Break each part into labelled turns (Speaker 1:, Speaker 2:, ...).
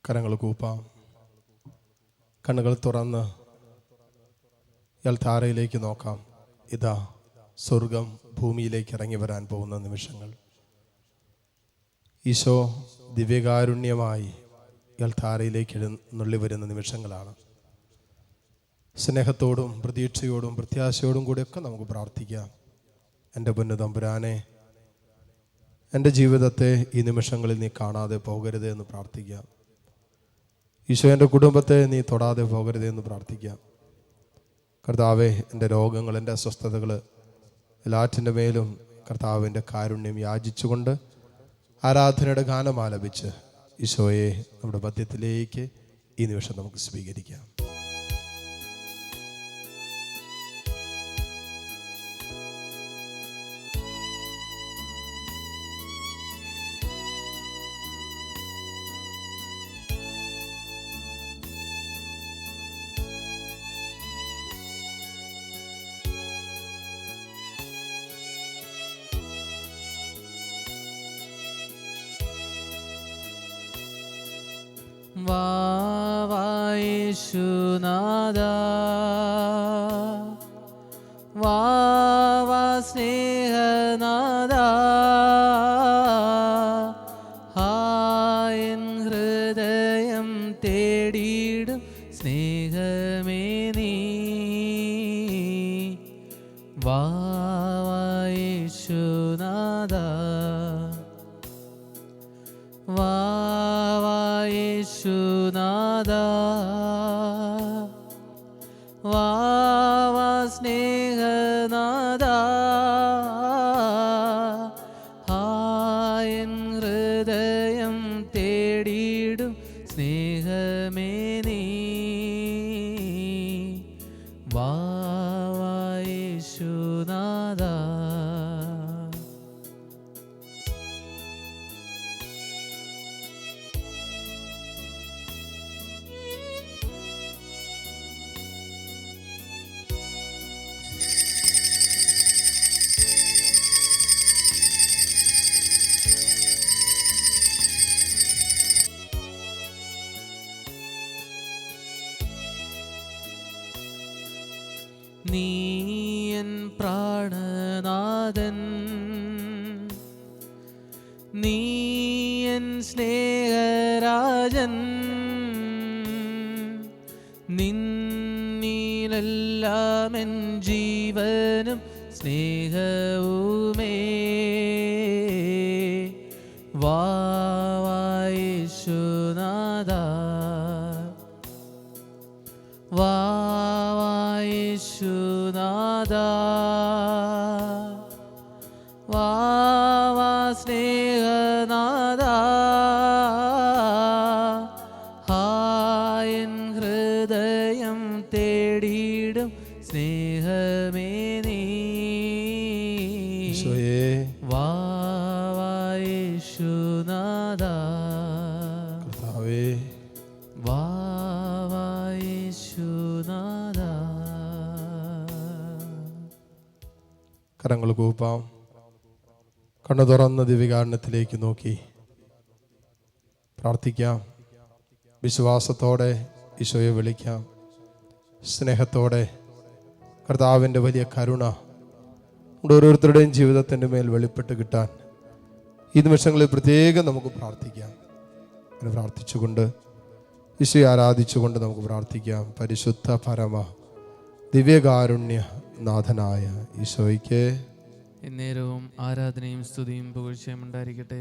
Speaker 1: കരങ്ങൾ കൂപ്പാം, കണ്ണുകൾ തുറന്ന് താരയിലേക്ക് നോക്കാം. ഇതാ സ്വർഗം ഭൂമിയിലേക്ക് ഇറങ്ങി വരാൻ പോകുന്ന നിമിഷങ്ങൾ. ഈശോ ദിവ്യകാരുണ്യമായി താരയിലേക്ക് എഴുന്നള്ളി വരുന്ന നിമിഷങ്ങളാണ്. സ്നേഹത്തോടും പ്രതീക്ഷയോടും പ്രത്യാശയോടും കൂടിയൊക്കെ നമുക്ക് പ്രാർത്ഥിക്കാം. എൻ്റെ പൊന്നു തമ്പുരാനെ, എൻ്റെ ജീവിതത്തെ ഈ നിമിഷങ്ങളിൽ നീ കാണാതെ പോകരുത് എന്ന് പ്രാർത്ഥിക്കാം. ഈശോ, എൻ്റെ കുടുംബത്തെ നീ തൊടാതെ പോകരുത് എന്ന് പ്രാർത്ഥിക്കാം. കർത്താവെ, എൻ്റെ രോഗങ്ങൾ, എൻ്റെ അസ്വസ്ഥതകൾ എല്ലാറ്റിൻ്റെ മേലും കർത്താവിൻ്റെ കാരുണ്യം യാചിച്ചുകൊണ്ട് ആരാധനയുടെ ഗാനം ആലപിച്ച് ഈശോയെ നമ്മുടെ മധ്യത്തിലേക്ക് ഈ നിമിഷം നമുക്ക് സ്വീകരിക്കാം.
Speaker 2: യേശുനാഥാ, വാ സ്നേഹനാഥാ, എൻ ഹൃദയം തേടിയിടും സ്നേഹമേ നീ, വാ യേശുനാഥാ, വാ യേശുനാഥാ, വാ സ്നേഹനാഥാ, എൻ ഹൃദയം തേടിയിടും സ്നേഹമേ നീ, വാ യേശുനാഥാ. നീ എൻ പ്രാണനാഥൻ, നീ എൻ സ്നേഹരാജൻ, നിന്നിലെല്ലാം എൻ ജീവനും സ്നേഹവുമേ, വാ യേശുനാഥാ, വാ യേശുനാഥാ, വാ സ്നേഹനാഥാ, എൻ ഹൃദയം തേടിയിടും സ്നേഹമേ നീ, വാ യേശുനാഥാ, വാ യേശുനാഥാ.
Speaker 1: കരങ്ങൾ കൂപ്പാം, കണ്ണു തുറന്ന ദിവ്യകാരുണ്യത്തിലേക്ക് നോക്കി പ്രാർത്ഥിക്കാം. വിശ്വാസത്തോടെ ഈശോയെ വിളിക്കാം. സ്നേഹത്തോടെ കർത്താവിൻ്റെ വലിയ കരുണ ഓരോരുത്തരുടെയും ജീവിതത്തിൻ്റെ മേൽ വെളിപ്പെട്ട് കിട്ടാൻ ഈ നിമിഷങ്ങളിൽ പ്രത്യേകം നമുക്ക് പ്രാർത്ഥിക്കാം. അങ്ങനെ പ്രാർത്ഥിച്ചുകൊണ്ട് ഈശോയെ ആരാധിച്ചുകൊണ്ട് നമുക്ക് പ്രാർത്ഥിക്കാം. പരിശുദ്ധ പരമ ദിവ്യകാരുണ്യ നാഥനായ ഈശോയ്ക്ക്
Speaker 2: എന്നേരവും ആരാധനയും സ്തുതിയും പുകഴ്ചയും ഉണ്ടായിരിക്കട്ടെ.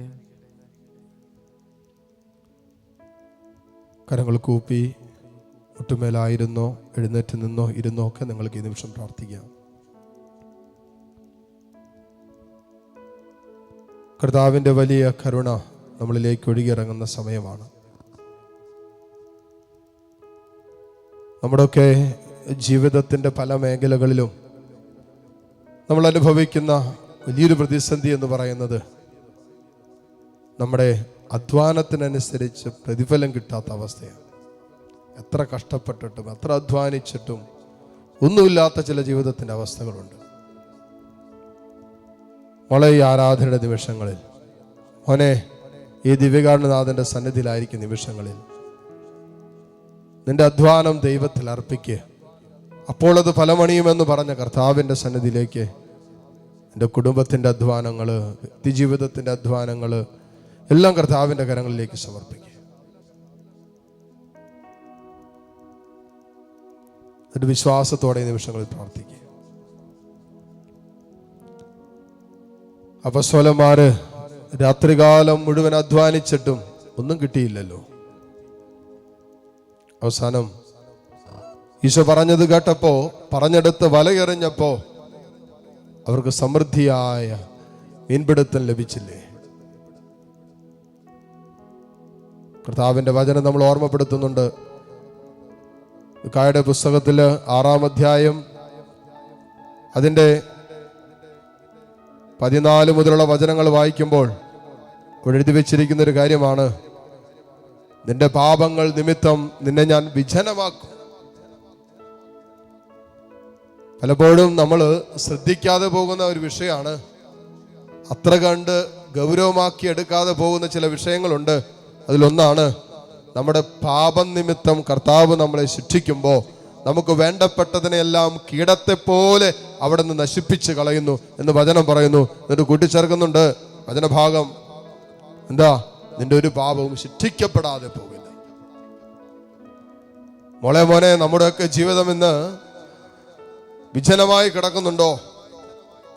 Speaker 1: കരങ്ങൾ കൂപ്പി മുട്ടുമേലായിരുന്നോ എഴുന്നേറ്റ് നിന്നോ ഇരുന്നോ ഒക്കെ നിങ്ങൾക്ക് ഈ നിമിഷം പ്രാർത്ഥിക്കാം. കർത്താവിൻ്റെ വലിയ കരുണ നമ്മളിലേക്ക് ഒഴുകിയിറങ്ങുന്ന സമയമാണ്. നമ്മുടെയൊക്കെ ജീവിതത്തിൻ്റെ പല മേഖലകളിലും നമ്മൾ അനുഭവിക്കുന്ന വലിയൊരു പ്രതിസന്ധി എന്ന് പറയുന്നത് നമ്മുടെ അധ്വാനത്തിനനുസരിച്ച് പ്രതിഫലം കിട്ടാത്ത അവസ്ഥയാണ്. എത്ര കഷ്ടപ്പെട്ടിട്ടും എത്ര അധ്വാനിച്ചിട്ടും ഒന്നുമില്ലാത്ത ചില ജീവിതത്തിൻ്റെ അവസ്ഥകളുണ്ട്. മോളെ, ഈ ആരാധനയുടെ നിമിഷങ്ങളിൽ, മോനെ, ഈ ദിവ്യകാരുണ്യനാഥൻ്റെ സന്നിധിയിലായിരിക്കും നിമിഷങ്ങളിൽ നിന്റെ അധ്വാനം ദൈവത്തിൽ അർപ്പിക്കുക. അപ്പോൾ അത് ഫലമണിയുമെന്ന് പറഞ്ഞ കർത്താവിൻ്റെ സന്നിധിയിലേക്ക് എൻ്റെ കുടുംബത്തിൻ്റെ അധ്വാനങ്ങൾ, വ്യക്തിജീവിതത്തിൻ്റെ അധ്വാനങ്ങൾ എല്ലാം കർത്താവിൻ്റെ കരങ്ങളിലേക്ക് സമർപ്പിക്കുക. എന്നിട്ട് വിശ്വാസത്തോടെ ഈ നിമിഷങ്ങളിൽ പ്രാർത്ഥിക്കുക. അപ്പസ്തലന്മാര് രാത്രികാലം മുഴുവൻ അധ്വാനിച്ചിട്ടും ഒന്നും കിട്ടിയില്ലല്ലോ. അവസാനം ഈശോ പറഞ്ഞത് കേട്ടപ്പോ, പറഞ്ഞെടുത്ത് വലയെറിഞ്ഞപ്പോ അവർക്ക് സമൃദ്ധിയായ മീൻപിടുത്തം ലഭിച്ചില്ലേ? കർത്താവിന്റെ വചനം നമ്മൾ ഓർമ്മപ്പെടുത്തുന്നുണ്ട്. ലൂക്കായുടെ പുസ്തകത്തില് 6-ാം അധ്യായം അതിൻ്റെ 14 മുതലുള്ള വചനങ്ങൾ വായിക്കുമ്പോൾ ഇവിടെ എഴുതി വെച്ചിരിക്കുന്ന ഒരു കാര്യമാണ്, നിന്റെ പാപങ്ങൾ നിമിത്തം നിന്നെ ഞാൻ വിജനമാക്കും. പലപ്പോഴും നമ്മൾ ശ്രദ്ധിക്കാതെ പോകുന്ന ഒരു വിഷയമാണ്, അത്ര കണ്ട് ഗൗരവമാക്കി എടുക്കാതെ പോകുന്ന ചില വിഷയങ്ങളുണ്ട്. അതിലൊന്നാണ്, നമ്മുടെ പാപം നിമിത്തം കർത്താവ് നമ്മളെ ശിക്ഷിക്കുമ്പോൾ നമുക്ക് വേണ്ടപ്പെട്ടതിനെല്ലാം കീടത്തെ പോലെ അവിടെ നിന്ന് നശിപ്പിച്ച് കളയുന്നു എന്ന് വചനം പറയുന്നു. എന്നിട്ട് കൂട്ടിച്ചേർക്കുന്നുണ്ട് വചനഭാഗം, എന്താ? നിന്റെ ഒരു പാപവും ശിക്ഷിക്കപ്പെടാതെ പോകില്ല. മോനെ, നമ്മുടെയൊക്കെ ജീവിതം ഇന്ന് വിജനമായി കിടക്കുന്നുണ്ടോ?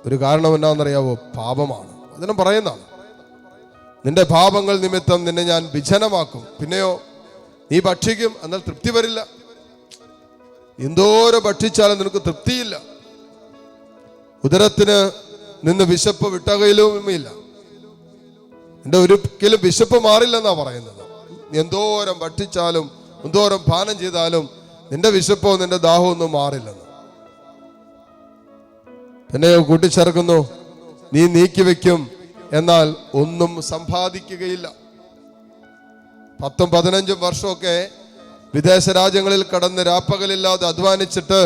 Speaker 1: ഒരു കാരണം എന്നാണെന്നറിയാവോ? പാപമാണ്. വചനം പറയുന്നതാണ്, നിന്റെ പാപങ്ങൾ നിമിത്തം നിന്നെ ഞാൻ വിജനമാക്കും. പിന്നെയോ നീ ഭക്ഷിക്കും, എന്നാൽ തൃപ്തി വരില്ല. എന്തോരം ഭക്ഷിച്ചാലും നിനക്ക് തൃപ്തിയില്ല. ഉദരത്തിന് നിന്ന് വിശപ്പ് വിട്ടകയിലുമില്ല. എൻ്റെ ഒരിക്കലും വിശപ്പ് മാറില്ലെന്നാ പറയുന്നത്. എന്തോരം ഭക്ഷിച്ചാലും എന്തോരം പാനം ചെയ്താലും നിന്റെ വിശപ്പോ നിന്റെ ദാഹമോ ഒന്നും മാറില്ലെന്ന്. പിന്നെ കൂട്ടിച്ചേർക്കുന്നു, നീ നീക്കി വെക്കും, എന്നാൽ ഒന്നും സമ്പാദിക്കുകയില്ല. 10-15 വർഷമൊക്കെ വിദേശ രാജ്യങ്ങളിൽ കടന്ന് രാപ്പകലില്ലാതെ അധ്വാനിച്ചിട്ട്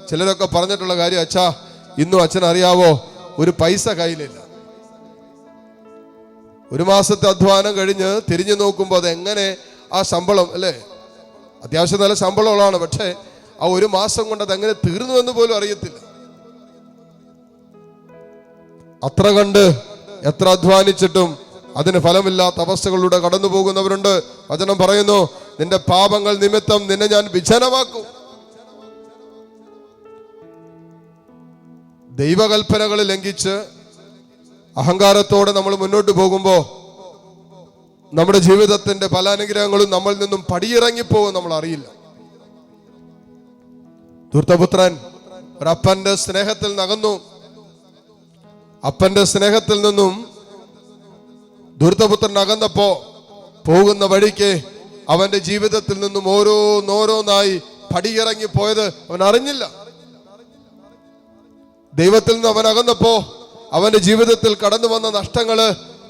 Speaker 1: ചിലരൊക്കെ പറഞ്ഞിട്ടുള്ള കാര്യം, അച്ഛാ ഇന്നും അച്ഛൻ അറിയാവോ, ഒരു പൈസ കയ്യിലില്ല. ഒരു മാസത്തെ അധ്വാനം കഴിഞ്ഞ് തിരിഞ്ഞു നോക്കുമ്പോൾ അതെങ്ങനെ ആ ശമ്പളം, അല്ലേ, അത്യാവശ്യം നല്ല ശമ്പളമുള്ളതാണ്, പക്ഷേ ആ ഒരു മാസം കൊണ്ട് അതെങ്ങനെ തീർന്നു എന്ന് പോലും അറിയത്തില്ല. അത്ര കണ്ട് എത്ര അധ്വാനിച്ചിട്ടും അതിന് ഫലമില്ലാത്ത അവസ്ഥകളിലൂടെ കടന്നു പോകുന്നവരുണ്ട്. വചനം പറയുന്നു, നിന്റെ പാപങ്ങൾ നിമിത്തം നിന്നെ ഞാൻ വിജനമാക്കും. ദൈവകൽപ്പനകൾ ലംഘിച്ച് അഹങ്കാരത്തോടെ നമ്മൾ മുന്നോട്ട് പോകുമ്പോൾ നമ്മുടെ ജീവിതത്തിന്റെ പല അനുഗ്രഹങ്ങളും നമ്മളിൽ നിന്നും പടിയിറങ്ങിപ്പോകും, നമ്മൾ അറിയില്ല. ധൂർത്തപുത്രൻ ഒരപ്പന്റെ സ്നേഹത്തിൽ നകന്നു. അപ്പന്റെ സ്നേഹത്തിൽ നിന്നും ധൂർത്തപുത്രൻ അകന്നപ്പോ പോകുന്ന വഴിക്ക് അവന്റെ ജീവിതത്തിൽ നിന്നും ഓരോന്നായി പടിയിറങ്ങി പോയത് അവൻ അറിഞ്ഞില്ല. ദൈവത്തിൽ നിന്ന് അവൻ അകന്നപ്പോ അവന്റെ ജീവിതത്തിൽ കടന്നു വന്ന നഷ്ടങ്ങള്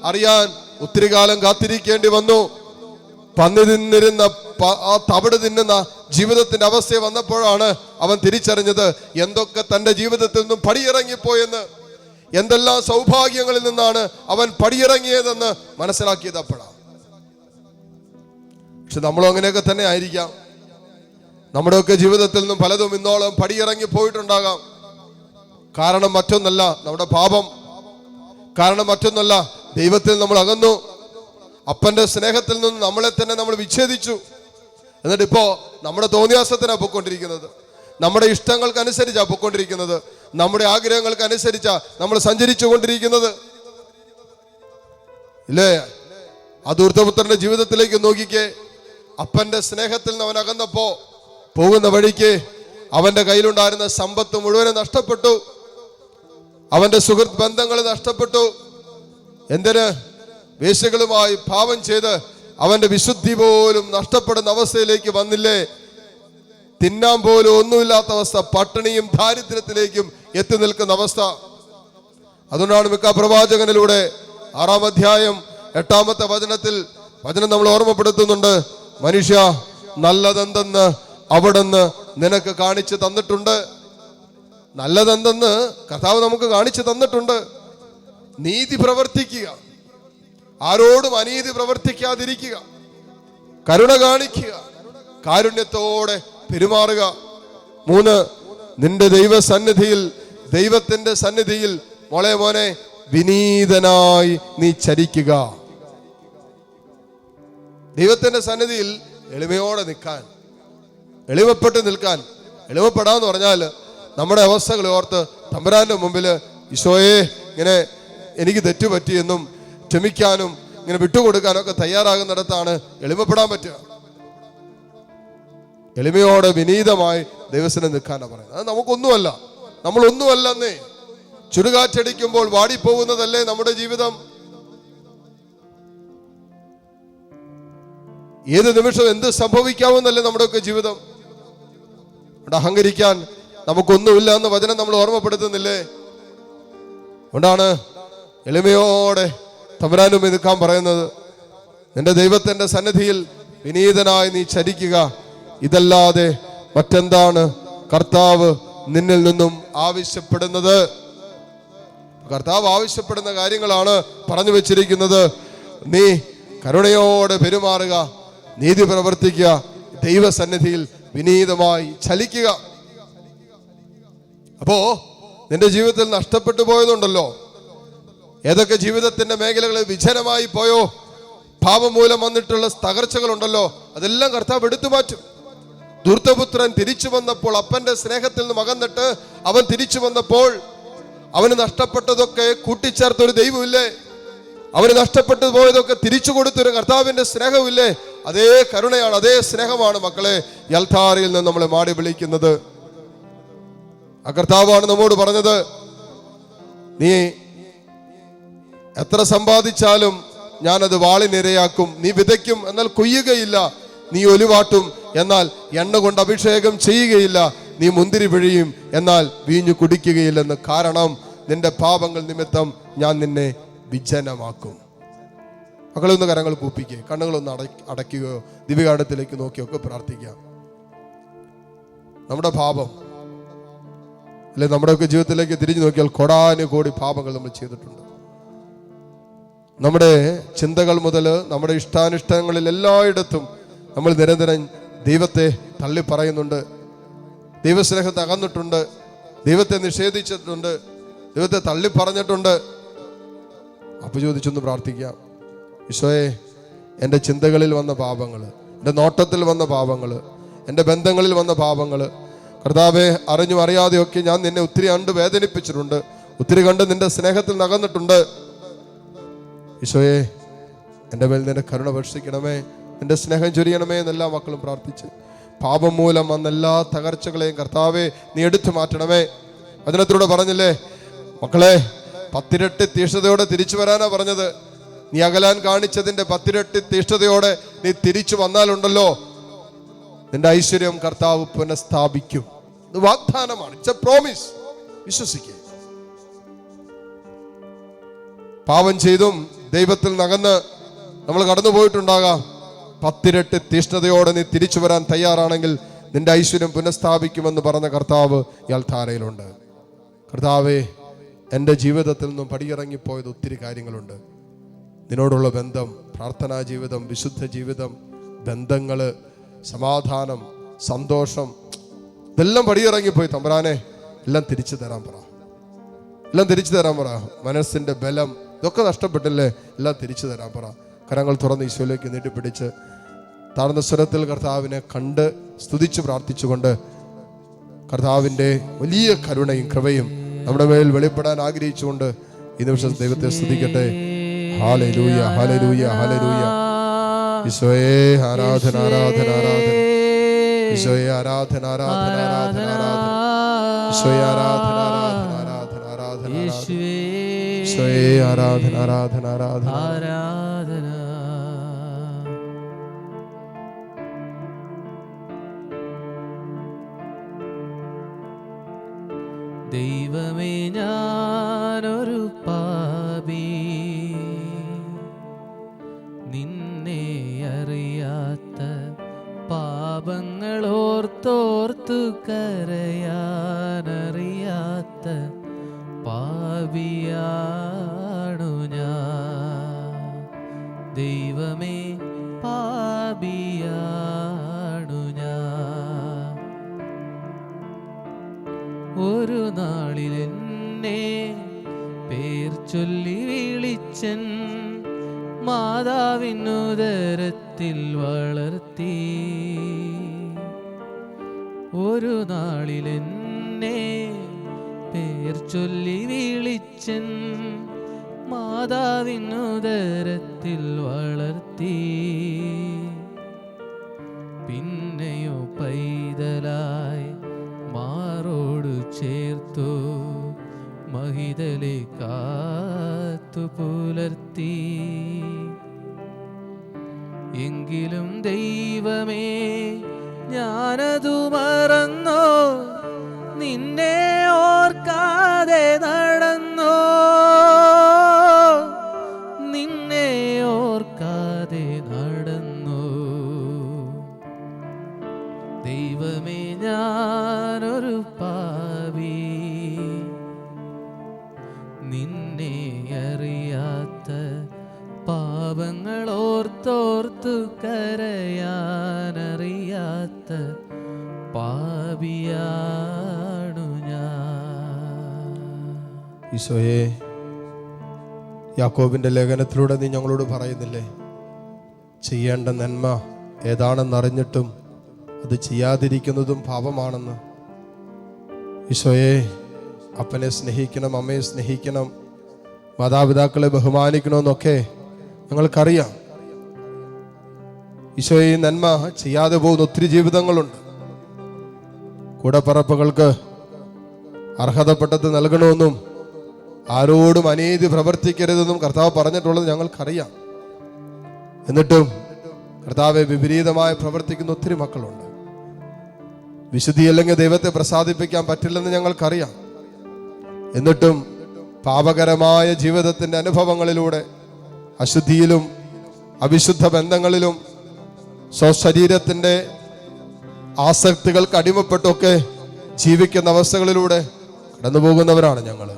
Speaker 1: അറിയാൻ ഒത്തിരി കാലം കാത്തിരിക്കേണ്ടി വന്നു. പന്നി തിന്നിരുന്ന ആ തവിട് തിന്നുന്ന ജീവിതത്തിന്റെ അവസ്ഥ വന്നപ്പോഴാണ് അവൻ തിരിച്ചറിഞ്ഞത് എന്തൊക്കെ തന്റെ ജീവിതത്തിൽ നിന്നും പടിയിറങ്ങിപ്പോയെന്ന്, എന്തെല്ലാം സൗഭാഗ്യങ്ങളിൽ നിന്നാണ് അവൻ പടിയിറങ്ങിയതെന്ന് മനസ്സിലാക്കിയത് അപ്പോഴാണ്. പക്ഷെ നമ്മളും അങ്ങനെയൊക്കെ തന്നെ ആയിരിക്കാം. നമ്മുടെയൊക്കെ ജീവിതത്തിൽ നിന്നും പലതും ഇന്നോളം പടിയിറങ്ങി പോയിട്ടുണ്ടാകാം. കാരണം മറ്റൊന്നല്ല നമ്മുടെ പാപം, കാരണം മറ്റൊന്നല്ല ദൈവത്തിൽ നമ്മൾ അകന്നു. അപ്പന്റെ സ്നേഹത്തിൽ നിന്ന് നമ്മളെ തന്നെ നമ്മൾ വിച്ഛേദിച്ചു. എന്നിട്ട് ഇപ്പോ നമ്മുടെ തോന്നിയാസത്തിനാണ് പൊയ്ക്കൊണ്ടിരിക്കുന്നത്, നമ്മുടെ ഇഷ്ടങ്ങൾക്കനുസരിച്ചാണ് പൊയ്ക്കൊണ്ടിരിക്കുന്നത്, നമ്മുടെ ആഗ്രഹങ്ങൾക്ക് അനുസരിച്ചാ നമ്മൾ സഞ്ചരിച്ചു കൊണ്ടിരിക്കുന്നത്. ഇല്ലേ? ആ ധൂർത്തപുത്രന്റെ ജീവിതത്തിലേക്ക് നോക്കിക്കേ. അപ്പന്റെ സ്നേഹത്തിൽ നിന്ന് അവൻ അകന്നപ്പോ പോകുന്ന വഴിക്ക് അവന്റെ കയ്യിലുണ്ടായിരുന്ന സമ്പത്ത് മുഴുവനും നഷ്ടപ്പെട്ടു. അവന്റെ സുഹൃത്ത് ബന്ധങ്ങൾ നഷ്ടപ്പെട്ടു. എന്തിന്? വേശ്യകളുമായി പാപം ചെയ്ത് അവന്റെ വിശുദ്ധി പോലും നഷ്ടപ്പെടുന്ന അവസ്ഥയിലേക്ക് വന്നില്ലേ? തിന്നാൻ പോലും ഒന്നുമില്ലാത്ത അവസ്ഥ, പട്ടിണിയും ദാരിദ്ര്യത്തിലേക്കും എത്തി നിൽക്കുന്ന അവസ്ഥ. അതുകൊണ്ടാണ് മിക്ക പ്രവാചകനിലൂടെ 6-ാം അധ്യായം 8-ാമത്തെ വചനം നമ്മൾ ഓർമ്മപ്പെടുത്തുന്നുണ്ട്, മനുഷ്യ നല്ലതെന്തെന്ന് അവിടുന്ന് നിനക്ക് കാണിച്ചു തന്നിട്ടുണ്ട്. നല്ലതെന്തെന്ന് കർത്താവ് നമുക്ക് കാണിച്ചു തന്നിട്ടുണ്ട്. നീതി പ്രവർത്തിക്കുക, ആരോടും അനീതി പ്രവർത്തിക്കാതിരിക്കുക, കരുണ കാണിക്കുക, കാരുണ്യത്തോടെ പെരുമാറുക. 3, നിന്റെ ദൈവത്തിന്റെ സന്നിധിയിൽ മോനെ വിനീതനായി നീ ചരിക്കുക. ദൈവത്തിന്റെ സന്നിധിയിൽ എളിമയോടെ നിൽക്കാൻ, എളിമപ്പെട്ട് നിൽക്കാൻ. എളിമപ്പെടാന്ന് പറഞ്ഞാൽ നമ്മുടെ അവസ്ഥകൾ ഓർത്ത് തമ്പുരാന്റെ മുമ്പിൽ ഈശോയെ ഇങ്ങനെ എനിക്ക് തെറ്റുപറ്റിയെന്നും ക്ഷമിക്കാനും ഇങ്ങനെ വിട്ടുകൊടുക്കാനൊക്കെ തയ്യാറാകുന്നിടത്താണ് എളിമപ്പെടാൻ പറ്റുക. എളിമയോടെ വിനീതമായി ദൈവത്തിന് നിൽക്കാനാണ് പറയുന്നത്. അത് നമുക്കൊന്നുമല്ല, നമ്മളൊന്നുമല്ലെന്നേ. ചുടുകാറ്റടിക്കുമ്പോൾ വാടിപ്പോകുന്നതല്ലേ നമ്മുടെ ജീവിതം? ഏത് നിമിഷം എന്ത് സംഭവിക്കാവുന്നല്ലേ നമ്മുടെയൊക്കെ ജീവിതം? അവിടെ അഹങ്കരിക്കാൻ നമുക്കൊന്നുമില്ല എന്ന് വചനം നമ്മൾ ഓർമ്മപ്പെടുത്തുന്നില്ലേ? അതുകൊണ്ടാണ് എളിമയോടെ തമ്പുരാനും നിൽക്കാൻ പറയുന്നത്. നിന്റെ ദൈവത്തിന്റെ സന്നിധിയിൽ വിനീതനായി നീ ചരിക്കുക. ഇതല്ലാതെ മറ്റെന്താണ് കർത്താവ് നിന്നിൽ നിന്നും ആവശ്യപ്പെടുന്നത്? കർത്താവ് ആവശ്യപ്പെടുന്ന കാര്യങ്ങളാണ് പറഞ്ഞു വെച്ചിരിക്കുന്നത്. നീ കരുണയോടെ പെരുമാറുക, നീതി പ്രവർത്തിക്കുക, ദൈവസന്നിധിയിൽ വിനീതമായി ചലിക്കുക. അപ്പോ നിന്റെ ജീവിതത്തിൽ നഷ്ടപ്പെട്ടു പോയതുണ്ടല്ലോ, ഏതൊക്കെ ജീവിതത്തിന്റെ മേഖലകൾ വിജനമായി പോയോ, പാപം മൂലം വന്നിട്ടുള്ള തകർച്ചകളുണ്ടല്ലോ, അതെല്ലാം കർത്താവ് എടുത്തു മാറ്റും. ധൂർത്തപുത്രൻ തിരിച്ചു വന്നപ്പോൾ, അപ്പന്റെ സ്നേഹത്തിൽ നിന്ന് അകന്നിട്ട് അവൻ തിരിച്ചു വന്നപ്പോൾ അവന് നഷ്ടപ്പെട്ടതൊക്കെ കൂട്ടിച്ചേർത്തൊരു ദൈവമില്ലേ? അവന് നഷ്ടപ്പെട്ടു പോയതൊക്കെ തിരിച്ചു കൊടുത്തൊരു കർത്താവിന്റെ സ്നേഹമില്ലേ? അതേ കരുണയാണ്, അതേ സ്നേഹമാണ് മക്കളെ യൽത്താരയിൽ നിന്ന് നമ്മളെ മാടി വിളിക്കുന്നത്. ആ കർത്താവാണ് നമ്മോട് പറഞ്ഞത്, നീ എത്ര സമ്പാദിച്ചാലും ഞാനത് വാളിനിരയാക്കും. നീ വിതയ്ക്കും, എന്നാൽ കൊയ്യുകയില്ല. നീ ഒലിവാട്ടും, എന്നാൽ എണ്ണ കൊണ്ട് അഭിഷേകം ചെയ്യുകയില്ല. നീ മുന്തിരി പിഴിയും, എന്നാൽ വീഞ്ഞു കുടിക്കുകയില്ലെന്ന്. കാരണം നിന്റെ പാപങ്ങൾ നിമിത്തം ഞാൻ നിന്നെ വിജനമാക്കും. മക്കളൊന്ന് കരങ്ങൾ കൂപ്പിക്കുക, കണ്ണുകളൊന്ന് അടയ്ക്കുകയോ ദിവ്യകാഠത്തിലേക്ക് നോക്കിയൊക്കെ പ്രാർത്ഥിക്കാം. നമ്മുടെ പാപം അല്ലെ, നമ്മുടെയൊക്കെ ജീവിതത്തിലേക്ക് തിരിഞ്ഞു നോക്കിയാൽ കോടാനുകോടി പാപങ്ങൾ നമ്മൾ ചെയ്തിട്ടുണ്ട്. നമ്മുടെ ചിന്തകൾ മുതൽ നമ്മുടെ ഇഷ്ടാനിഷ്ടങ്ങളിൽ എല്ലായിടത്തും നമ്മൾ നിരന്തരം ദൈവത്തെ തള്ളി പറയുന്നുണ്ട്, ദൈവസ്നേഹത്തെ അകന്നിട്ടുണ്ട്, ദൈവത്തെ നിഷേധിച്ചിട്ടുണ്ട്, ദൈവത്തെ തള്ളി പറഞ്ഞിട്ടുണ്ട്. അപ്പൊ ചോദിച്ചൊന്ന് പ്രാർത്ഥിക്കാം, ഈശോയെ എൻ്റെ ചിന്തകളിൽ വന്ന പാപങ്ങൾ, എൻ്റെ നോട്ടത്തിൽ വന്ന പാപങ്ങൾ, എൻ്റെ ബന്ധങ്ങളിൽ വന്ന പാപങ്ങൾ, കർത്താവെ അറിഞ്ഞും അറിയാതെയൊക്കെ ഞാൻ നിന്നെ ഒത്തിരി കണ്ട് വേദനിപ്പിച്ചിട്ടുണ്ട്, ഒത്തിരി കണ്ട് നിന്റെ സ്നേഹത്തിൽ നകന്നിട്ടുണ്ട്. ഈശോയെ എൻ്റെ മേൽ നിന്റെ കരുണ വർഷിക്കണമേ, നിന്റെ സ്നേഹം ചൊരിയണമേ എന്നെല്ലാ മക്കളും പ്രാർത്ഥിച്ച് പാപം മൂലം വന്ന എല്ലാ തകർച്ചകളെയും കർത്താവെ നീ എടുത്തു മാറ്റണമേ. വചനത്തിലൂടെ പറഞ്ഞില്ലേ മക്കളെ, 10 ഇരട്ടി തീഷ്ണതയോടെ തിരിച്ചു വരാനാ പറഞ്ഞത്. നീ അകലാൻ കാണിച്ചതിന്റെ 10 ഇരട്ടി തീഷ്ണതയോടെ നീ തിരിച്ചു വന്നാലുണ്ടല്ലോ, നിന്റെ ഐശ്വര്യം കർത്താവ് പുനഃസ്ഥാപിക്കും. ഇത് വാഗ്ദാനമാണ്, ഇറ്റ്സ് എ പ്രോമിസ്. വിശ്വസിക്കുക. പാപം ചെയ്തും ദൈവത്തിൽ നകന്ന് നമ്മൾ കടന്നുപോയിട്ടുണ്ടാകാം. 10 ഇരട്ടി തീഷ്ണതയോടെ നീ തിരിച്ചു വരാൻ തയ്യാറാണെങ്കിൽ നിന്റെ ഐശ്വര്യം പുനഃസ്ഥാപിക്കുമെന്ന് പറഞ്ഞ കർത്താവ് ഇയാൾ ധാരയിലുണ്ട്. കർത്താവേ, എൻ്റെ ജീവിതത്തിൽ നിന്നും പടിയിറങ്ങിപ്പോയത് ഒത്തിരി കാര്യങ്ങളുണ്ട്. നിന്നോടുള്ള ബന്ധം, പ്രാർത്ഥനാ ജീവിതം, വിശുദ്ധ ജീവിതം, ബന്ധങ്ങള്, സമാധാനം, സന്തോഷം, ഇതെല്ലാം പടിയിറങ്ങിപ്പോയി. തമ്പുരാനെ എല്ലാം തിരിച്ചു തരാൻ പറ, എല്ലാം തിരിച്ചു തരാൻ പറ. മനസ്സിന്റെ ബലം ഇതൊക്കെ നഷ്ടപ്പെട്ടില്ലേ, എല്ലാം തിരിച്ചു തരാൻ പറ. കരങ്ങൾ തുറന്ന് ഈശോയിലേക്ക് നീട്ടിപ്പിടിച്ച് താഴ്ന്ന സ്വരത്തിൽ കർത്താവിനെ കണ്ട് സ്തുതിച്ച് പ്രാർത്ഥിച്ചുകൊണ്ട് കർത്താവിൻ്റെ വലിയ കരുണയും കൃപയും നമ്മുടെ മേൽ വെളിപ്പെടാൻ ആഗ്രഹിച്ചുകൊണ്ട് ഈ നിമിഷം ദൈവത്തെ സ്തുതിക്കട്ടെ. ഹല്ലേലൂയ, ഹല്ലേലൂയ, ഹല്ലേലൂയ. ഈശോയെ ആരാധന, ആരാധന, ആരാധന. ഈശോയെ ആരാധന, ആരാധന, ആരാധന, ആരാധന. ഈശോയെ ആരാധന, ആരാധന, ആരാധന, ആരാധന. ഈശോയെ ആരാധന, ആരാധന, ആരാധന,
Speaker 2: ആരാധന. ദൈവമേ, ഞാനൊരു പാപി, നിന്നെ അറിയാത്ത പാപങ്ങളോർത്തോർത്തു കരയാനറിയാത്ത പാപിയാണു ഞാൻ. ദൈവമേ, പാപിയാണു ഞാൻ. ഒരു നാളിൽ എന്നെ പേർ ചൊല്ലി വിളിച്ചൻ മാതാവിനുദരത്തിൽ വളർത്തി. ഒരു നാളിൽ എന്നെ പേർ ചൊല്ലി വിളിച്ചൻ മാതാവിനുദരത്തിൽ വളർത്തി. പിന്നെയോ പൈതലായി മാറോടു ചേർത്തു മഹിതലെ കാത്തു പുലർത്തി. എങ്കിലും ദൈവമേ ഞാനതു മറന്നോ, നിന്നെ ഓർക്കാതെ നടന്നോ, നിന്നെ ഓർക്കാതെ നടന്നോ. ദൈവമേ ഞാനൊരു പാപി, നിന്നെ അറിയാത്ത പാപങ്ങൾ ഓർത്തോർത്തു കരയാനറിയാത്ത പാപിയാണു ഞാൻ.
Speaker 1: ഈശോയെ, യാക്കോബിന്റെ ലേഖനത്തിലൂടെ നീ ഞങ്ങളോട് പറയുന്നില്ലേ, ചെയ്യേണ്ട നന്മ ഏതാണെന്നറിഞ്ഞിട്ടും അത് ചെയ്യാതിരിക്കുന്നതും പാപമാണെന്ന്. ഈശോയെ, അപ്പനെ സ്നേഹിക്കണം, അമ്മയെ സ്നേഹിക്കണം, മാതാപിതാക്കളെ ബഹുമാനിക്കണമെന്നൊക്കെ ഞങ്ങൾക്കറിയാം. ഈശോയെ, ഈ നന്മ ചെയ്യാതെ പോകുന്ന ഒത്തിരി ജീവിതങ്ങളുണ്ട്. കൂടപ്പറപ്പുകൾക്ക് അർഹതപ്പെട്ടത് നൽകണമെന്നും ആരോടും അനീതി പ്രവർത്തിക്കരുതെന്നും കർത്താവ് പറഞ്ഞിട്ടുള്ളത് ഞങ്ങൾക്കറിയാം. എന്നിട്ടും കർത്താവെ വിപരീതമായി പ്രവർത്തിക്കുന്ന ഒത്തിരി മക്കളുണ്ട്. വിശുദ്ധിയല്ലെങ്കിൽ ദൈവത്തെ പ്രസാദിപ്പിക്കാൻ പറ്റില്ലെന്ന് ഞങ്ങൾക്കറിയാം. എന്നിട്ടും പാപകരമായ ജീവിതത്തിൻ്റെ അനുഭവങ്ങളിലൂടെ അശുദ്ധിയിലും അവിശുദ്ധ ബന്ധങ്ങളിലും സ്വശരീരത്തിൻ്റെ ആസക്തികൾക്ക് അടിമപ്പെട്ടൊക്കെ ജീവിക്കുന്ന അവസ്ഥകളിലൂടെ കടന്നു പോകുന്നവരാണ് ഞങ്ങൾ.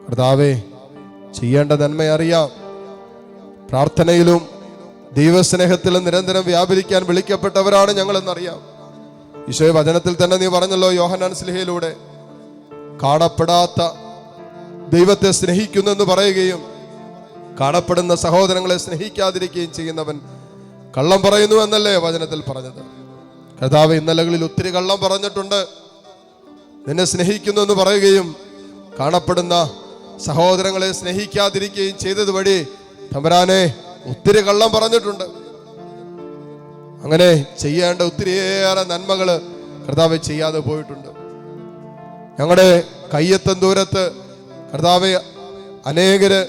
Speaker 1: കർത്താവേ, ചെയ്യേണ്ട നന്മയറിയാം. പ്രാർത്ഥനയിലും ദൈവസ്നേഹത്തിലും നിരന്തരം വ്യാപരിക്കാൻ വിളിക്കപ്പെട്ടവരാണ് ഞങ്ങളെന്നറിയാം. ഈശോയെ, വചനത്തിൽ തന്നെ നീ പറഞ്ഞല്ലോ, യോഹന്നാൻ സ്ലീഹയിലൂടെ കാണപ്പെടാത്ത ദൈവത്തെ സ്നേഹിക്കുന്നു എന്ന് പറയുകയും കാണപ്പെടുന്ന സഹോദരങ്ങളെ സ്നേഹിക്കാതിരിക്കുകയും ചെയ്യുന്നവൻ കള്ളം പറയുന്നു എന്നല്ലേ വചനത്തിൽ പറഞ്ഞത്. കർത്താവ്, ഇന്നലകളിൽ ഒത്തിരി കള്ളം പറഞ്ഞിട്ടുണ്ട്. നിന്നെ സ്നേഹിക്കുന്നു എന്ന് പറയുകയും കാണപ്പെടുന്ന സഹോദരങ്ങളെ സ്നേഹിക്കാതിരിക്കുകയും ചെയ്തത് വഴി തമ്പുരാനെ ഒത്തിരി കള്ളം പറഞ്ഞിട്ടുണ്ട്. അങ്ങനെ ചെയ്യേണ്ട ഒത്തിരിയേറെ നന്മകൾ കർത്താവ് ചെയ്യാതെ പോയിട്ടുണ്ട്. ഞങ്ങളുടെ കയ്യെത്തും ദൂരത്ത് കർത്താവെ അനേകര്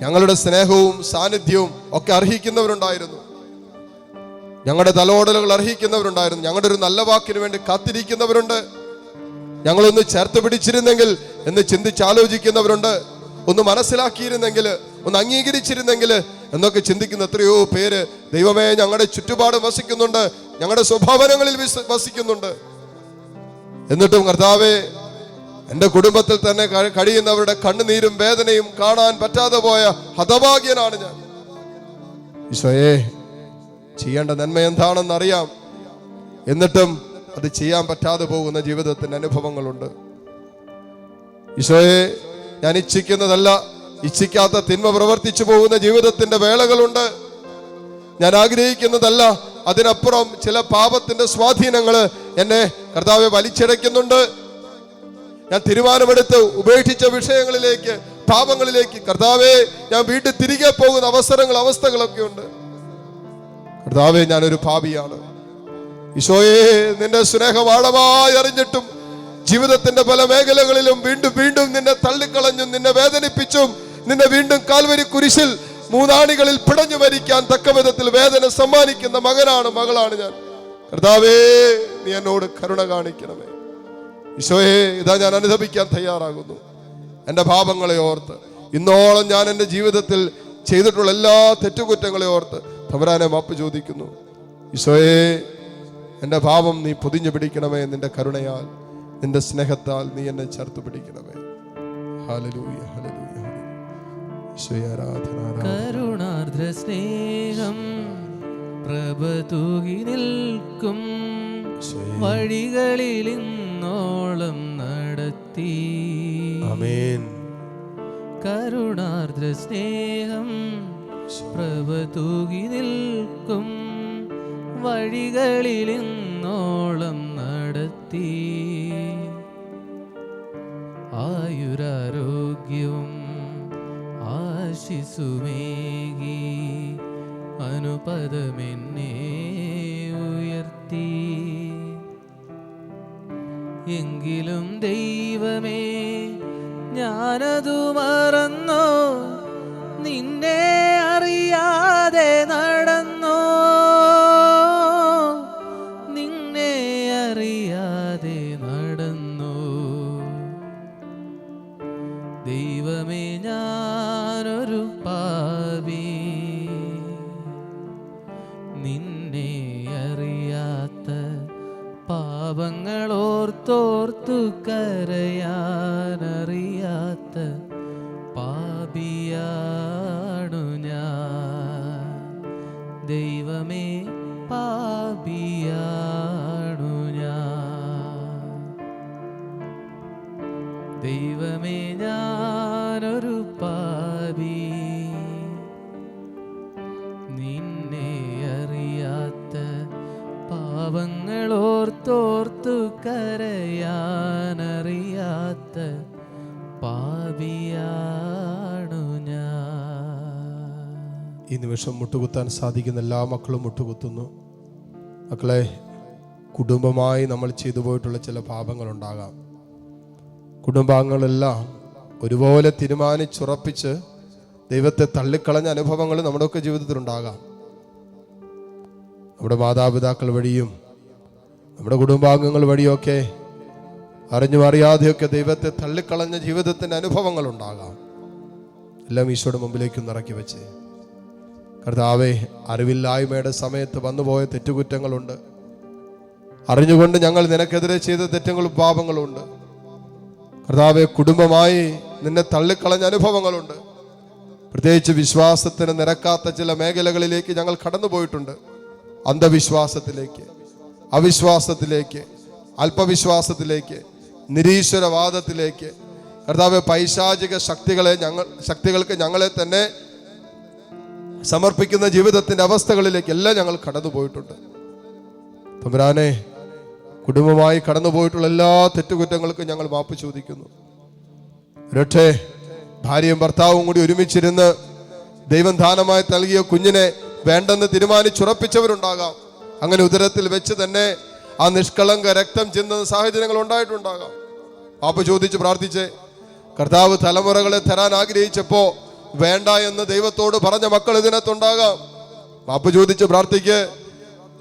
Speaker 1: ഞങ്ങളുടെ സ്നേഹവും സാന്നിധ്യവും ഒക്കെ അർഹിക്കുന്നവരുണ്ടായിരുന്നു. ഞങ്ങളുടെ തലോടലുകൾ അർഹിക്കുന്നവരുണ്ടായിരുന്നു. ഞങ്ങളുടെ ഒരു നല്ല വാക്കിന് വേണ്ടി കാത്തിരിക്കുന്നവരുണ്ട്. ഞങ്ങളൊന്ന് ചേർത്ത് പിടിച്ചിരുന്നെങ്കിൽ എന്ന് ചിന്തിച്ചാലോചിക്കുന്നവരുണ്ട്. ഒന്ന് മനസ്സിലാക്കിയിരുന്നെങ്കിൽ, ഒന്ന് അംഗീകരിച്ചിരുന്നെങ്കിൽ എന്നൊക്കെ ചിന്തിക്കുന്ന എത്രയോ പേര് ദൈവമേ ഞങ്ങളുടെ ചുറ്റുപാട് വസിക്കുന്നുണ്ട്, ഞങ്ങളുടെ സ്വഭാവനങ്ങളിൽ വസിക്കുന്നുണ്ട്. എന്നിട്ടും കർത്താവേ, എൻ്റെ കുടുംബത്തിൽ തന്നെ കഴിയുന്നവരുടെ കണ്ണുനീരും വേദനയും കാണാൻ പറ്റാതെ പോയ ഹതഭാഗ്യനാണ് ഞാൻ. ഈശോയെ, ചെയ്യേണ്ട നന്മ എന്താണെന്ന് അറിയാം. എന്നിട്ടും അത് ചെയ്യാൻ പറ്റാതെ പോകുന്ന ജീവിതത്തിന്റെ അനുഭവങ്ങളുണ്ട്. ഈശോയെ, ഞാൻ ഇച്ഛിക്കുന്നതല്ല, ഇച്ഛിക്കാത്ത തിന്മ പ്രവർത്തിച്ചു പോകുന്ന ജീവിതത്തിന്റെ വേളകളുണ്ട്. ഞാൻ ആഗ്രഹിക്കുന്നതല്ല, അതിനപ്പുറം ചില പാപത്തിന്റെ സ്വാധീനങ്ങൾ എന്നെ കർത്താവെ വലിച്ചിഴയ്ക്കുന്നുണ്ട്. ഞാൻ തീരുമാനമെടുത്ത് ഉപേക്ഷിച്ച വിഷയങ്ങളിലേക്ക്, പാപങ്ങളിലേക്ക് കർത്താവെ ഞാൻ വീണ്ടും തിരികെ പോകുന്ന അവസ്ഥകളൊക്കെ ഉണ്ട്. കർത്താവെ, ഞാനൊരു പാപിയാണ്. ഈശോയെ, നിന്റെ സ്നേഹം ആഴമായി അറിഞ്ഞിട്ടും ജീവിതത്തിന്റെ പല മേഖലകളിലും വീണ്ടും വീണ്ടും നിന്നെ തള്ളിക്കളഞ്ഞും നിന്നെ വേദനിപ്പിച്ചും നിന്നെ വീണ്ടും കാൽവരി കുരിശിൽ മൂന്നാണികളിൽ പിടഞ്ഞു മരിക്കാൻ തക്ക വിധത്തിൽ വേദന സമ്മാനിക്കുന്ന മകളാണ് ഞാൻ. കർത്താവേ, നീ എന്നോട് കരുണ കാണിക്കണമേ. ഈശോയെ, ഇതാ ഞാൻ അനുതപിക്കാൻ തയ്യാറാകുന്നു. എൻ്റെ പാപങ്ങളെ ഓർത്ത്, ഇന്നോളം ഞാൻ എൻ്റെ ജീവിതത്തിൽ ചെയ്തിട്ടുള്ള എല്ലാ തെറ്റുകുറ്റങ്ങളെ ഓർത്ത് തമ്പുരാനെ മാപ്പ് ചോദിക്കുന്നു. ഈശോയെ, എൻ്റെ പാപം നീ പൊതിഞ്ഞു പിടിക്കണമേ. നിന്റെ കരുണയാൽ, നിന്റെ സ്നേഹത്താൽ നീ എന്നെ ചേർത്ത് പിടിക്കണമേ. ഹല്ലേലൂയ, ഹല്ലേലൂയ. ഈശോയെ, ആരാധന.
Speaker 2: കരുണാർദ്ര സ്നേഹം പ്രഭ തൂകി നിൽക്കും വഴികളിൽ ഇന്നോളം ഉയർത്തി.
Speaker 1: ആമേൻ.
Speaker 2: കരുണാർദ്ര സ്നേഹം പ്രഭ തൂകി നിൽക്കും വഴികളിൽ ഇന്നോളം നടത്തി. ആയുരാരോഗ്യവും ആശിസുമേകി അനുപദമെന്നെ ഉയർത്തി. എങ്കിലും ദൈവമേ ഞാനതു മറന്നോ, നിന്നെ അറിയാതെ നടന്നോ, നിന്നെ അറിയാതെ നടന്നോ. ദൈവമേ ഞാനൊരു പാപി, നിന്നെ അറിയാത്ത പാപങ്ങളോർത്തോർത്തു കരയാനറിയാത്ത പാപിയാണു ഞാൻ. ദൈവമേ പാപിയാണു ഞാൻ. ദൈവമേ ഞാനൊരു പാപി, നിന്നെ അറിയാത്ത പാപങ്ങളോർത്തോർത്തു കരയാനറിയാത്ത പാപിയാണു ഞാൻ.
Speaker 1: ഈ നിമിഷം മുട്ടുകുത്താൻ സാധിക്കുന്ന എല്ലാ മക്കളും മുട്ടുകുത്തുന്നു. മക്കളെ, കുടുംബമായി നമ്മൾ ചെയ്തു പോയിട്ടുള്ള ചില പാപങ്ങളുണ്ടാകാം. കുടുംബാംഗങ്ങളെല്ലാം ഒരുപോലെ തീരുമാനിച്ചുറപ്പിച്ച് ദൈവത്തെ തള്ളിക്കളഞ്ഞ അനുഭവങ്ങൾ നമ്മുടെയൊക്കെ ജീവിതത്തിലുണ്ടാകാം. നമ്മുടെ മാതാപിതാക്കൾ വഴിയും നമ്മുടെ കുടുംബാംഗങ്ങൾ വഴിയൊക്കെ അറിഞ്ഞും അറിയാതെയൊക്കെ ദൈവത്തെ തള്ളിക്കളഞ്ഞ ജീവിതത്തിൻ്റെ അനുഭവങ്ങളുണ്ടാകാം. എല്ലാം ഈശോയുടെ മുമ്പിലേക്ക് ഇറക്കി വെച്ച്, കർത്താവേ, അറിവില്ലായ്മയുടെ സമയത്ത് വന്നുപോയ തെറ്റുകുറ്റങ്ങളുണ്ട്. അറിഞ്ഞുകൊണ്ട് ഞങ്ങൾ നിനക്കെതിരെ ചെയ്ത തെറ്റുകളും പാപങ്ങളുണ്ട്. കർത്താവെ, കുടുംബമായി നിന്നെ തള്ളിക്കളഞ്ഞ അനുഭവങ്ങളുണ്ട്. പ്രത്യേകിച്ച് വിശ്വാസത്തിന് നിരക്കാത്ത ചില മേഖലകളിലേക്ക് ഞങ്ങൾ കടന്നുപോയിട്ടുണ്ട്. അന്ധവിശ്വാസത്തിലേക്ക്, അവിശ്വാസത്തിലേക്ക്, അല്പവിശ്വാസത്തിലേക്ക്, നിരീശ്വരവാദത്തിലേക്ക്. കർത്താവെ, പൈശാചിക ശക്തികൾക്ക് ഞങ്ങളെ തന്നെ സമർപ്പിക്കുന്ന ജീവിതത്തിൻ്റെ അവസ്ഥകളിലേക്ക് എല്ലാം ഞങ്ങൾ കടന്നുപോയിട്ടുണ്ട്. തമ്പുരാനെ, കുടുംബമായി കടന്നുപോയിട്ടുള്ള എല്ലാ തെറ്റുകുറ്റങ്ങൾക്കും ഞങ്ങൾ മാപ്പ് ചോദിക്കുന്നു. ഒരൊറ്റ ഭാര്യയും ഭർത്താവും കൂടി ഒരുമിച്ചിരുന്ന് ദൈവം ദാനമായി നൽകിയ കുഞ്ഞിനെ വേണ്ടെന്ന് തീരുമാനിച്ചുറപ്പിച്ചവരുണ്ടാകാം. അങ്ങനെ ഉദരത്തിൽ വെച്ച് തന്നെ ആ നിഷ്കളങ്ക രക്തം ചിന്തുന്ന സാഹചര്യങ്ങൾ ഉണ്ടായിട്ടുണ്ടാകാം. മാപ്പ് ചോദിച്ച് പ്രാർത്ഥിച്ച്, കർത്താവ് തലമുറകളെ തരാൻ ആഗ്രഹിച്ചപ്പോ വേണ്ട എന്ന് ദൈവത്തോട് പറഞ്ഞ മക്കൾ ഇതിനകത്തുണ്ടാകാം. മാപ്പ് ചോദിച്ച് പ്രാർത്ഥിക്ക്.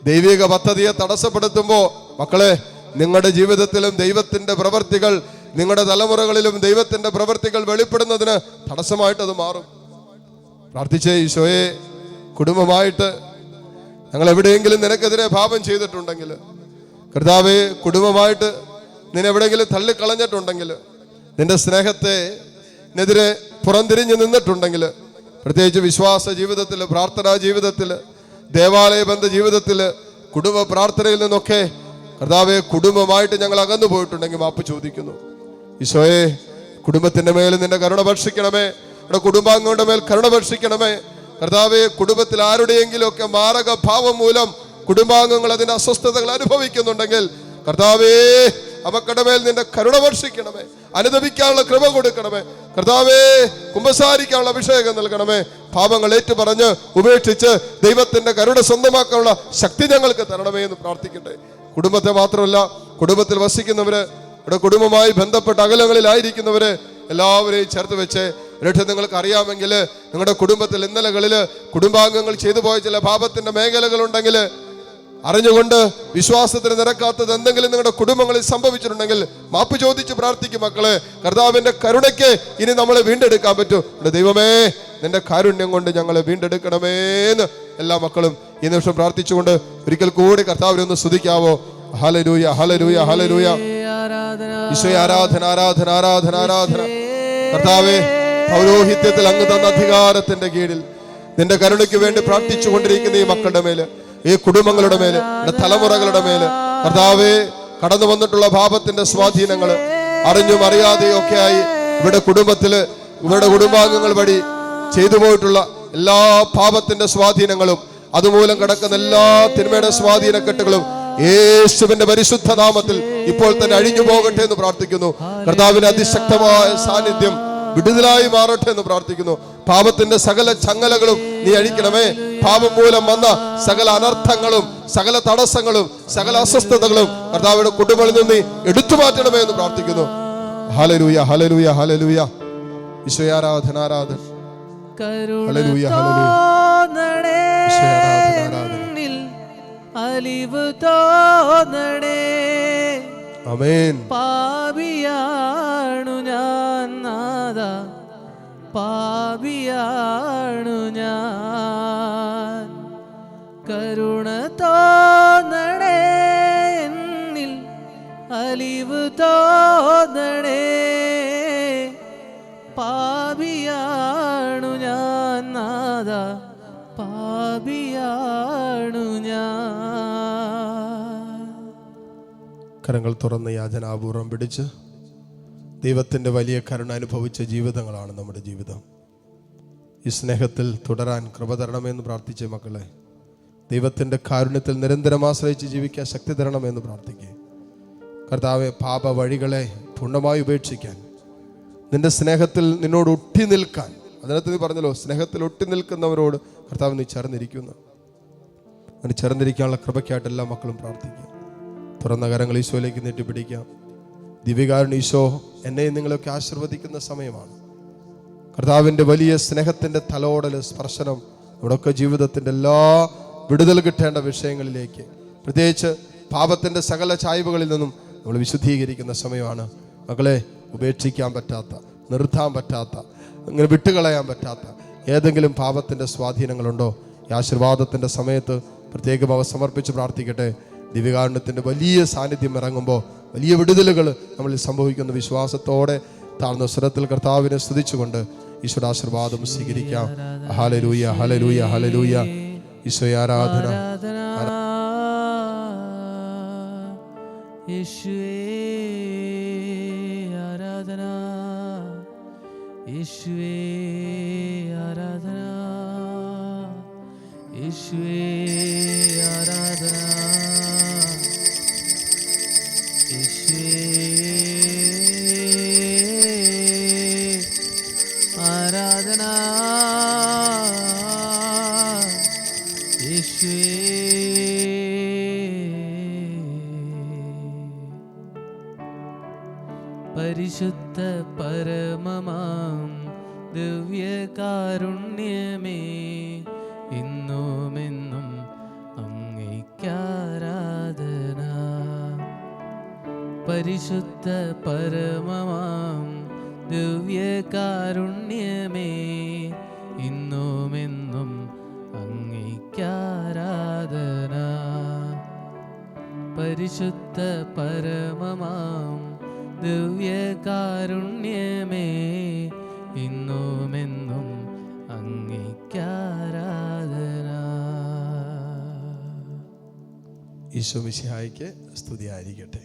Speaker 1: ദൈവിക പദ്ധതിയെ തടസ്സപ്പെടുത്തുമ്പോൾ മക്കളെ, നിങ്ങളുടെ ജീവിതത്തിലും ദൈവത്തിന്റെ പ്രവൃത്തികൾ, നിങ്ങളുടെ തലമുറകളിലും ദൈവത്തിന്റെ പ്രവൃത്തികൾ വെളിപ്പെടുന്നതിന് തടസ്സമായിട്ട് അത് മാറും. പ്രാർത്ഥിച്ചേ, ഈശോയെ, കുടുംബമായിട്ട് ഞങ്ങൾ എവിടെയെങ്കിലും നിനക്കെതിരെ പാപം ചെയ്തിട്ടുണ്ടെങ്കിൽ, കർത്താവേ, കുടുംബമായിട്ട് നിന്നെ എവിടെയെങ്കിലും തള്ളിക്കളഞ്ഞിട്ടുണ്ടെങ്കിൽ, നിന്റെ സ്നേഹത്തിനെതിരെ പുറംതിരിഞ്ഞ് നിന്നിട്ടുണ്ടെങ്കിൽ, പ്രത്യേകിച്ച് വിശ്വാസ ജീവിതത്തിൽ, പ്രാർത്ഥനാ ജീവിതത്തിൽ, ദേവാലയ ബന്ധ ജീവിതത്തിൽ, കുടുംബ പ്രാർത്ഥനയിൽ നിന്നൊക്കെ കർത്താവെ, കുടുംബമായിട്ട് ഞങ്ങൾ അകന്നു പോയിട്ടുണ്ടെങ്കിൽ മാപ്പ് ചോദിക്കുന്നു. ഈശോയെ, കുടുംബത്തിന്റെ മേൽ നിന്റെ കരുണ ഭക്ഷിക്കണമേ. നമ്മുടെ കുടുംബാംഗങ്ങളുടെ മേൽ കരുണ ഭക്ഷിക്കണമേ. കർത്താവെ, കുടുംബത്തിൽ ആരുടെയെങ്കിലും ഒക്കെ മാരക ഭാവം മൂലം കുടുംബാംഗങ്ങൾ അതിന്റെ അസ്വസ്ഥതകൾ അനുഭവിക്കുന്നുണ്ടെങ്കിൽ, കർത്താവേ, അവക്കടെ മേൽ നിന്റെ കരുണ വർഷിക്കണമേ. അനുദപിക്കാനുള്ള കൃപ കൊടുക്കണമേ. കർത്താവേ, കുമ്പസാരിക്കാനുള്ള അഭിഷേകം നൽകണമേ. പാപങ്ങൾ ഏറ്റുപറഞ്ഞ് ഉപേക്ഷിച്ച് ദൈവത്തിന്റെ കരുണ സ്വന്തമാക്കാനുള്ള ശക്തി ഞങ്ങൾക്ക് തരണമേ എന്ന് പ്രാർത്ഥിക്കട്ടെ. കുടുംബത്തെ മാത്രമല്ല, കുടുംബത്തിൽ വസിക്കുന്നവര്, ഇവിടെ കുടുംബമായി ബന്ധപ്പെട്ട അകലങ്ങളിലായിരിക്കുന്നവര് എല്ലാവരെയും ചേർത്ത് വെച്ച്, നിങ്ങൾക്ക് അറിയാമെങ്കിൽ നിങ്ങളുടെ കുടുംബത്തിൽ ഇന്നലകളിൽ കുടുംബാംഗങ്ങൾ ചെയ്തു പോയ ചില പാപത്തിന്റെ മേഖലകളുണ്ടെങ്കിൽ, അറിഞ്ഞുകൊണ്ട് വിശ്വാസത്തിന് നിരക്കാത്തത് എന്തെങ്കിലും നിങ്ങളുടെ കുടുംബങ്ങളിൽ സംഭവിച്ചിട്ടുണ്ടെങ്കിൽ മാപ്പ് ചോദിച്ച് പ്രാർത്ഥിക്കും. മക്കളെ, കർത്താവിന്റെ കരുണയ്ക്ക് ഇനി നമ്മളെ വീണ്ടെടുക്കാൻ പറ്റൂ. ദൈവമേ, നിന്റെ കാരുണ്യം കൊണ്ട് ഞങ്ങളെ വീണ്ടെടുക്കണമേന്ന് എല്ലാ മക്കളും ഈ നിമിഷം പ്രാർത്ഥിച്ചുകൊണ്ട് ഒരിക്കൽ കൂടി കർത്താവിനെ ഒന്ന് സ്തുതിക്കാവോ? ഹല്ലേലൂയ, ഹല്ലേലൂയ, ഹല്ലേലൂയ. ഈശോയെ, ആരാധന, ആരാധന, ആരാധന, ആരാധന. കർത്താവേ, പൗരോഹിത്യത്തിൽ അങ്ങ് തന്ന അധികാരത്തിന്റെ കീഴിൽ നിന്റെ കരുണയ്ക്ക് വേണ്ടി പ്രാർത്ഥിച്ചു കൊണ്ടിരിക്കുന്ന ഈ മക്കളുടെ മേല്, ഈ കുടുംബങ്ങളുടെ മേല്, തലമുറകളുടെ മേല്, കർത്താവേ, കടന്നു വന്നിട്ടുള്ള പാപത്തിന്റെ സ്വാധീനങ്ങള്, അറിഞ്ഞും അറിയാതെയും ഒക്കെയായി ഇവിടെ കുടുംബാംഗങ്ങൾ വഴി ചെയ്തു പോയിട്ടുള്ള എല്ലാ പാപത്തിന്റെ സ്വാധീനങ്ങളും അതുമൂലം കിടക്കുന്ന എല്ലാ തിന്മയുടെ സ്വാധീനക്കെട്ടുകളും യേശുവിന്റെ പരിശുദ്ധ നാമത്തിൽ ഇപ്പോൾ തന്നെ അഴിഞ്ഞു പോകട്ടെ എന്ന് പ്രാർത്ഥിക്കുന്നു. കർത്താവിന്റെ അതിശക്തമായ സാന്നിധ്യം വിടുതലായി മാറട്ടെ എന്ന് പ്രാർത്ഥിക്കുന്നു. പാപത്തിന്റെ സകല ചങ്ങലകളും നീ അഴിക്കണമേ. പാപം മൂലം വന്ന സകല അനർത്ഥങ്ങളും സകല തടസ്സങ്ങളും സകല അസ്വസ്ഥതകളും കർത്താവിന്റെ കുടുംബങ്ങളിൽ നിന്ന് എടുത്തു മാറ്റണമേ എന്ന് പ്രാർത്ഥിക്കുന്നു. ഹല്ലേലൂയ, ഹല്ലേലൂയ, ഹല്ലേലൂയ. ഈശോയെ ആരാധന, ആരാധന. ഹല്ലേലൂയ, ഹല്ലേലൂയ. ഈശോയെ ആരാധന, ആരാധന.
Speaker 2: അലിവ് തോന്നണേ.
Speaker 1: ആമേൻ.
Speaker 2: പാപിയാണു ഞാൻ നാഥാ, പാപിയാണു ഞാൻ. കരുണ തോന്നണേ എന്നിൽ, അലിവ് തോന്നണേ. പാപിയാണു ഞാൻ നാഥാ, പാപിയാണു ഞാൻ.
Speaker 1: കരങ്ങൾ തുറന്ന് യാചനാപൂർവം പിടിച്ച് ദൈവത്തിൻ്റെ വലിയ കരുണ അനുഭവിച്ച ജീവിതങ്ങളാണ് നമ്മുടെ ജീവിതം. ഈ സ്നേഹത്തിൽ തുടരാൻ കൃപ തരണമെന്ന് പ്രാർത്ഥിച്ച മക്കളെ, ദൈവത്തിൻ്റെ കാരുണ്യത്തിൽ നിരന്തരം ആശ്രയിച്ച് ജീവിക്കാൻ ശക്തി തരണമെന്ന് പ്രാർത്ഥിക്കുക. കർത്താവെ, പാപ വഴികളെ പൂർണ്ണമായി ഉപേക്ഷിക്കാൻ, നിന്റെ സ്നേഹത്തിൽ നിന്നോട് ഒട്ടി നിൽക്കാൻ, അതിനകത്ത് നീ പറഞ്ഞല്ലോ സ്നേഹത്തിൽ ഒട്ടി നിൽക്കുന്നവരോട് കർത്താവ് നീ ചേർന്നിരിക്കുന്നു. അങ്ങനെ ചേർന്നിരിക്കാനുള്ള കൃപയ്ക്കായിട്ട് എല്ലാ മക്കളും പ്രാർത്ഥിക്കുക. തുറന്ന കരങ്ങൾ ഈശോയിലേക്ക് നീട്ടിപ്പിടിക്കാം. ദിവ്യകാരുണ്യ ഈശോ, എന്നെ നിങ്ങളൊക്കെ ആശീർവദിക്കുന്ന സമയമാണ്. കർത്താവിൻ്റെ വലിയ സ്നേഹത്തിൻ്റെ തലോടൽ സ്പർശനം നമ്മുടെയൊക്കെ ജീവിതത്തിൻ്റെ എല്ലാ വിടുതൽ കിട്ടേണ്ട വിഷയങ്ങളിലേക്ക്, പ്രത്യേകിച്ച് പാപത്തിൻ്റെ സകല ചായ്വുകളിൽ നിന്നും നമ്മൾ വിശുദ്ധീകരിക്കുന്ന സമയമാണ്. മക്കളെ, ഉപേക്ഷിക്കാൻ പറ്റാത്ത, നിർത്താൻ പറ്റാത്ത, അങ്ങനെ വിട്ടുകളയാൻ പറ്റാത്ത ഏതെങ്കിലും പാപത്തിൻ്റെ സ്വാധീനങ്ങളുണ്ടോ? ഈ ആശീർവാദത്തിൻ്റെ സമയത്ത് പ്രത്യേകം അവ സമർപ്പിച്ച് പ്രാർത്ഥിക്കട്ടെ. ദിവ്യകാരുണ്യത്തിൻ്റെ വലിയ സാന്നിധ്യം ഇറങ്ങുമ്പോൾ വലിയ വിടുതലുകൾ നമ്മളിൽ സംഭവിക്കുന്ന വിശ്വാസത്തോടെ താഴ്ന്ന സ്വരത്തിൽ കർത്താവിനെ സ്തുതിച്ചുകൊണ്ട് ഈശോയുടെ ആശീർവാദം സ്വീകരിക്കാം. ഹല്ലേലൂയ, ഹല്ലേലൂയ, ഹല്ലേലൂയ. ഈശോയെ ആരാധന,
Speaker 2: യേശുവേ ആരാധന, യേശുവേ ആരാധന, യേശുവേ ആരാധന, യേശുവേ ആരാധന, യേശുവേ. പരിശുദ്ധ പരമമാം ദിവ്യകാരുണ്യമേ, ഇന്നുമെന്നും അങ്ങേയ്ക്കാരാധന. പരിശുദ്ധ പരമമാം ദിവ്യകാരുണ്യമേ, ഇന്നുമെന്നും അങ്ങേയ്ക്കാരാധന. പരിശുദ്ധ പരമമാം ദിവ്യകാരുണ്യമേ, ഇന്നുമെന്നും അങ്ങേയ്ക്കാരാധന.
Speaker 1: ഈശോ മിശിഹായ്ക്ക് സ്തുതിയായിരിക്കട്ടെ.